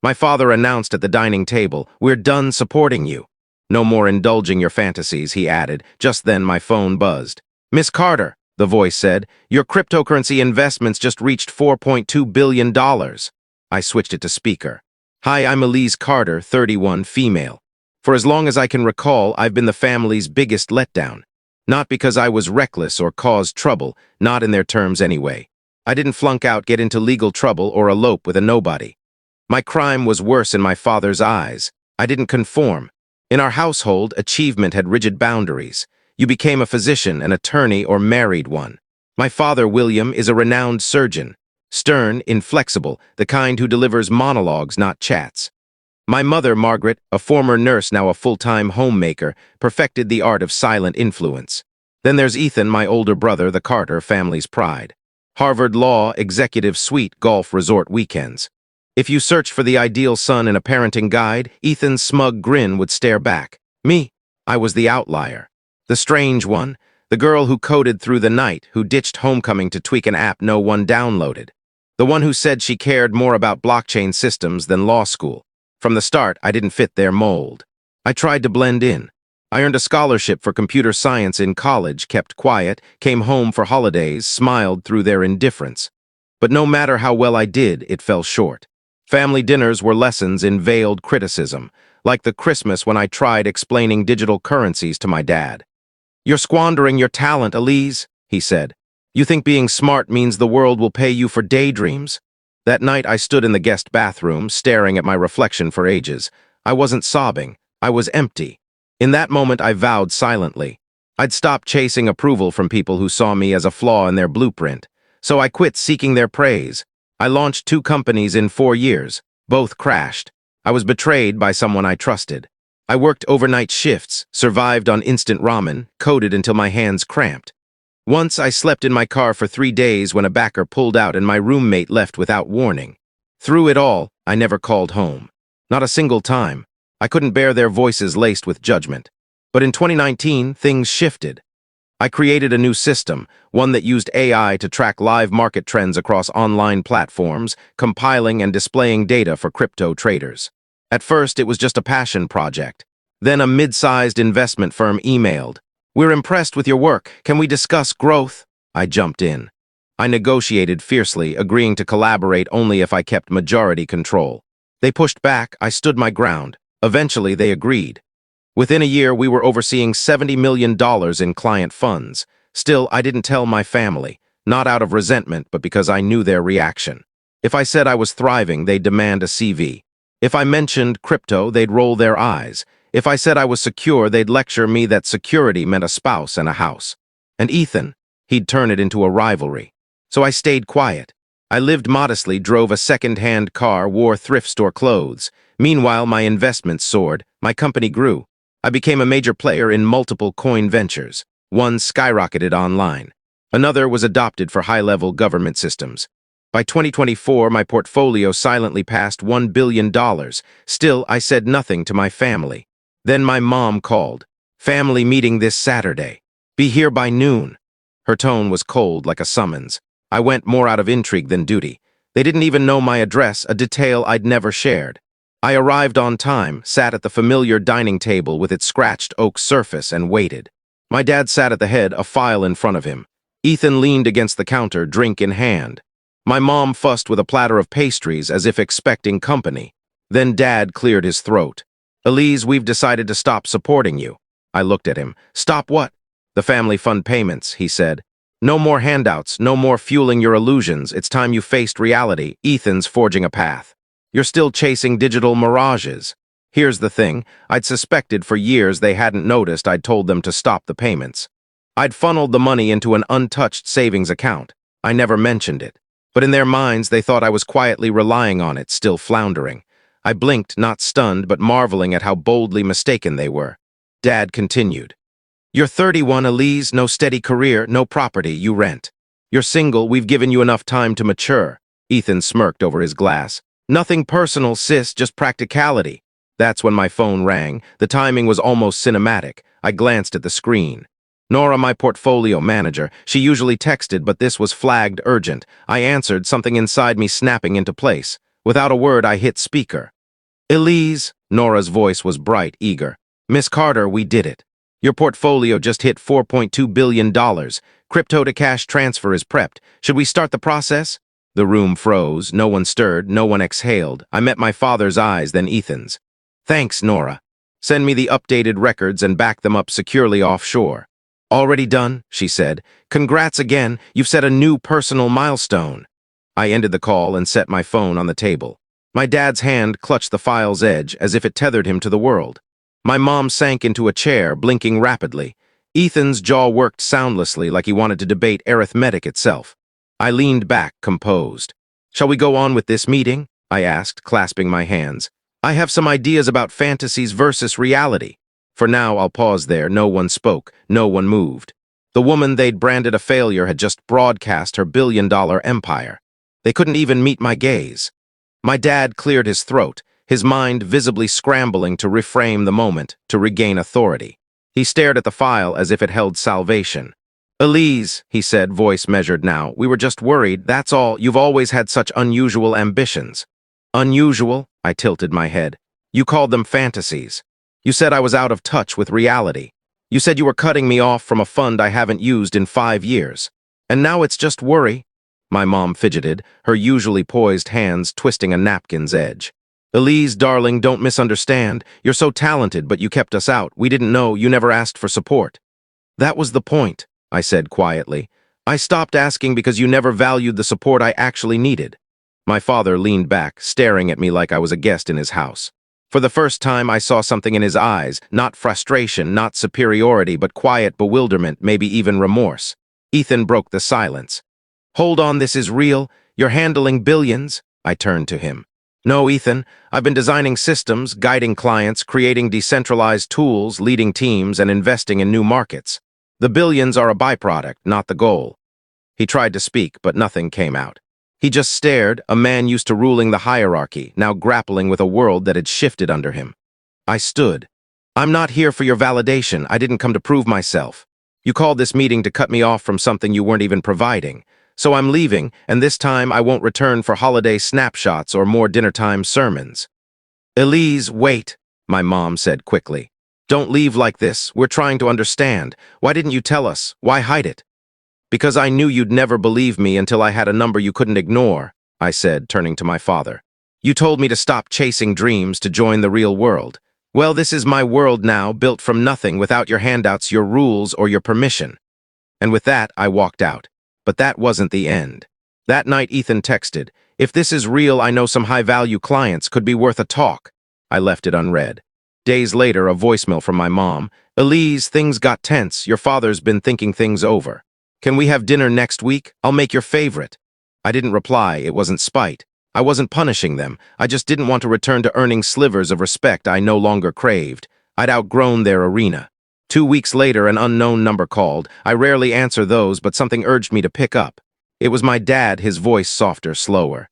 My father announced at the dining table, "We're done supporting you." "No more indulging your fantasies," he added. Just then my phone buzzed. "Miss Carter," the voice said, "your cryptocurrency investments just reached $4.2 billion." I switched it to speaker. "Hi, I'm Elise Carter, 31, female. For as long as I can recall, I've been the family's biggest letdown. Not because I was reckless or caused trouble, not in their terms anyway. I didn't flunk out, get into legal trouble, or elope with a nobody. My crime was worse in my father's eyes. I didn't conform. In our household, achievement had rigid boundaries. You became a physician, an attorney, or married one. My father, William, is a renowned surgeon. Stern, inflexible, the kind who delivers monologues, not chats. My mother, Margaret, a former nurse, now a full-time homemaker, perfected the art of silent influence. Then there's Ethan, my older brother, the Carter family's pride. Harvard Law, executive suite, golf resort weekends. If you search for the ideal son in a parenting guide, Ethan's smug grin would stare back. Me, I was the outlier. The strange one, the girl who coded through the night, who ditched homecoming to tweak an app no one downloaded. The one who said she cared more about blockchain systems than law school. From the start, I didn't fit their mold. I tried to blend in. I earned a scholarship for computer science in college, kept quiet, came home for holidays, smiled through their indifference. But no matter how well I did, it fell short. Family dinners were lessons in veiled criticism, like the Christmas when I tried explaining digital currencies to my dad. "You're squandering your talent, Elise," he said. "You think being smart means the world will pay you for daydreams?" That night I stood in the guest bathroom, staring at my reflection for ages. I wasn't sobbing. I was empty. In that moment I vowed silently. I'd stop chasing approval from people who saw me as a flaw in their blueprint. So I quit seeking their praise. I launched 2 companies in 4 years. Both crashed. I was betrayed by someone I trusted. I worked overnight shifts, survived on instant ramen, coded until my hands cramped. Once I slept in my car for 3 days when a backer pulled out and my roommate left without warning. Through it all, I never called home. Not a single time. I couldn't bear their voices laced with judgment. But in 2019, things shifted. I created a new system, one that used AI to track live market trends across online platforms, compiling and displaying data for crypto traders. At first, it was just a passion project. Then a mid-sized investment firm emailed. "We're impressed with your work. Can we discuss growth?" I jumped in. I negotiated fiercely, agreeing to collaborate only if I kept majority control. They pushed back. I stood my ground. Eventually, they agreed. Within a year, we were overseeing $70 million in client funds. Still, I didn't tell my family, not out of resentment, but because I knew their reaction. If I said I was thriving, they'd demand a CV. If I mentioned crypto, they'd roll their eyes. If I said I was secure, they'd lecture me that security meant a spouse and a house. And Ethan, he'd turn it into a rivalry. So I stayed quiet. I lived modestly, drove a second-hand car, wore thrift store clothes. Meanwhile, my investments soared. My company grew. I became a major player in multiple coin ventures. One skyrocketed online. Another was adopted for high-level government systems. By 2024, my portfolio silently passed $1 billion. Still, I said nothing to my family. Then my mom called. "Family meeting this Saturday. Be here by noon." Her tone was cold, like a summons. I went more out of intrigue than duty. They didn't even know my address, a detail I'd never shared. I arrived on time, sat at the familiar dining table with its scratched oak surface, and waited. My dad sat at the head, a file in front of him. Ethan leaned against the counter, drink in hand. My mom fussed with a platter of pastries as if expecting company. Then Dad cleared his throat. "Elise, we've decided to stop supporting you." I looked at him. "Stop what?" "The family fund payments," he said. "No more handouts, no more fueling your illusions. It's time you faced reality. Ethan's forging a path. You're still chasing digital mirages." Here's the thing. I'd suspected for years they hadn't noticed I'd told them to stop the payments. I'd funneled the money into an untouched savings account. I never mentioned it. But in their minds, they thought I was quietly relying on it, still floundering. I blinked, not stunned, but marveling at how boldly mistaken they were. Dad continued. "You're 31, Elise, no steady career, no property, you rent. You're single, we've given you enough time to mature." Ethan smirked over his glass. "Nothing personal, sis, just practicality." That's when my phone rang. The timing was almost cinematic. I glanced at the screen. Nora, my portfolio manager. She usually texted, but this was flagged urgent. I answered, something inside me snapping into place. Without a word, I hit speaker. Elise, Nora's voice was bright, eager. Miss Carter, we did it. Your portfolio just hit $4.2 billion. Crypto to cash transfer is prepped. Should we start the process? The room froze. No one stirred. No one exhaled. I met my father's eyes, then Ethan's. Thanks, Nora. Send me the updated records and back them up securely offshore. Already done, she said. Congrats again. You've set a new personal milestone. I ended the call and set my phone on the table. My dad's hand clutched the file's edge as if it tethered him to the world. My mom sank into a chair, blinking rapidly. Ethan's jaw worked soundlessly like he wanted to debate arithmetic itself. I leaned back, composed. Shall we go on with this meeting? I asked, clasping my hands. I have some ideas about fantasies versus reality. For now, I'll pause there. No one spoke. No one moved. The woman they'd branded a failure had just broadcast her billion-dollar empire. They couldn't even meet my gaze. My dad cleared his throat, his mind visibly scrambling to reframe the moment, to regain authority. He stared at the file as if it held salvation. Elise, he said, voice measured now, we were just worried, that's all. You've always had such unusual ambitions. Unusual? I tilted my head. You called them fantasies. You said I was out of touch with reality. You said you were cutting me off from a fund I haven't used in 5 years. And now it's just worry. My mom fidgeted, her usually poised hands twisting a napkin's edge. Elise, darling, don't misunderstand. You're so talented, but you kept us out. We didn't know. You never asked for support. That was the point, I said quietly. I stopped asking because you never valued the support I actually needed. My father leaned back, staring at me like I was a guest in his house. For the first time, I saw something in his eyes, not frustration, not superiority, but quiet bewilderment, maybe even remorse. Ethan broke the silence. Hold on, this is real. You're handling billions. I turned to him. No, Ethan, I've been designing systems, guiding clients, creating decentralized tools, leading teams, and investing in new markets. The billions are a byproduct, not the goal. He tried to speak, but nothing came out. He just stared, a man used to ruling the hierarchy, now grappling with a world that had shifted under him. I stood. I'm not here for your validation. I didn't come to prove myself. You called this meeting to cut me off from something you weren't even providing. So I'm leaving, and this time I won't return for holiday snapshots or more dinnertime sermons. Elise, wait, my mom said quickly. Don't leave like this. We're trying to understand. Why didn't you tell us? Why hide it? Because I knew you'd never believe me until I had a number you couldn't ignore, I said, turning to my father. You told me to stop chasing dreams to join the real world. Well, this is my world now, built from nothing, without your handouts, your rules, or your permission. And with that, I walked out. But that wasn't the end. That night, Ethan texted, if this is real, I know some high-value clients could be worth a talk. I left it unread. Days later, a voicemail from my mom. Elise, things got tense. Your father's been thinking things over. Can we have dinner next week? I'll make your favorite. I didn't reply. It wasn't spite. I wasn't punishing them. I just didn't want to return to earning slivers of respect I no longer craved. I'd outgrown their arena. 2 weeks later, an unknown number called. I rarely answer those, but something urged me to pick up. It was my dad, his voice softer, slower.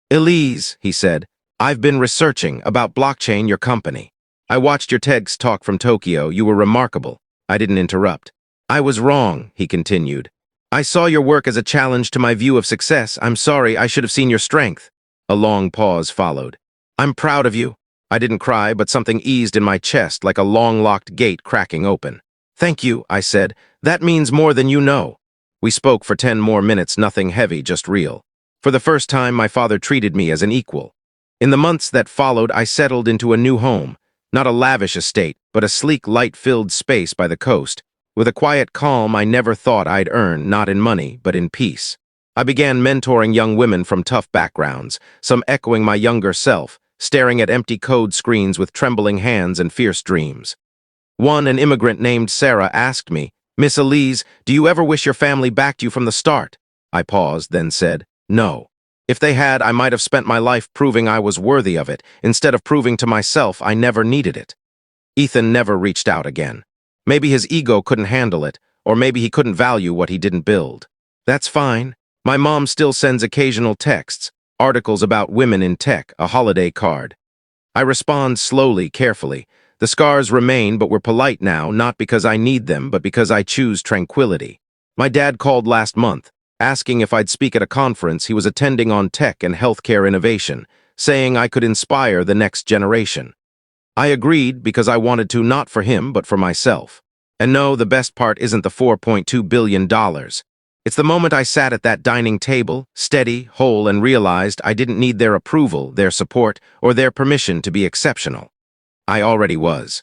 Elise, he said, I've been researching about blockchain, your company. I watched your TEDx talk from Tokyo. You were remarkable. I didn't interrupt. I was wrong, he continued. I saw your work as a challenge to my view of success. I'm sorry, I should have seen your strength. A long pause followed. I'm proud of you. I didn't cry, but something eased in my chest like a long-locked gate cracking open. Thank you, I said. That means more than you know. We spoke for 10 more minutes, nothing heavy, just real. For the first time, my father treated me as an equal. In the months that followed, I settled into a new home. Not a lavish estate, but a sleek, light-filled space by the coast, with a quiet calm I never thought I'd earn, not in money, but in peace. I began mentoring young women from tough backgrounds, some echoing my younger self, staring at empty code screens with trembling hands and fierce dreams. One, an immigrant named Sarah, asked me, Miss Elise, do you ever wish your family backed you from the start? I paused, then said, no. If they had, I might have spent my life proving I was worthy of it, instead of proving to myself I never needed it. Ethan never reached out again. Maybe his ego couldn't handle it, or maybe he couldn't value what he didn't build. That's fine. My mom still sends occasional texts, articles about women in tech, a holiday card. I respond slowly, carefully. The scars remain, but we're polite now, not because I need them, but because I choose tranquility. My dad called last month, asking if I'd speak at a conference he was attending on tech and healthcare innovation, saying I could inspire the next generation. I agreed because I wanted to, not for him, but for myself. And no, the best part isn't the $4.2 billion. It's the moment I sat at that dining table, steady, whole, and realized I didn't need their approval, their support, or their permission to be exceptional. I already was.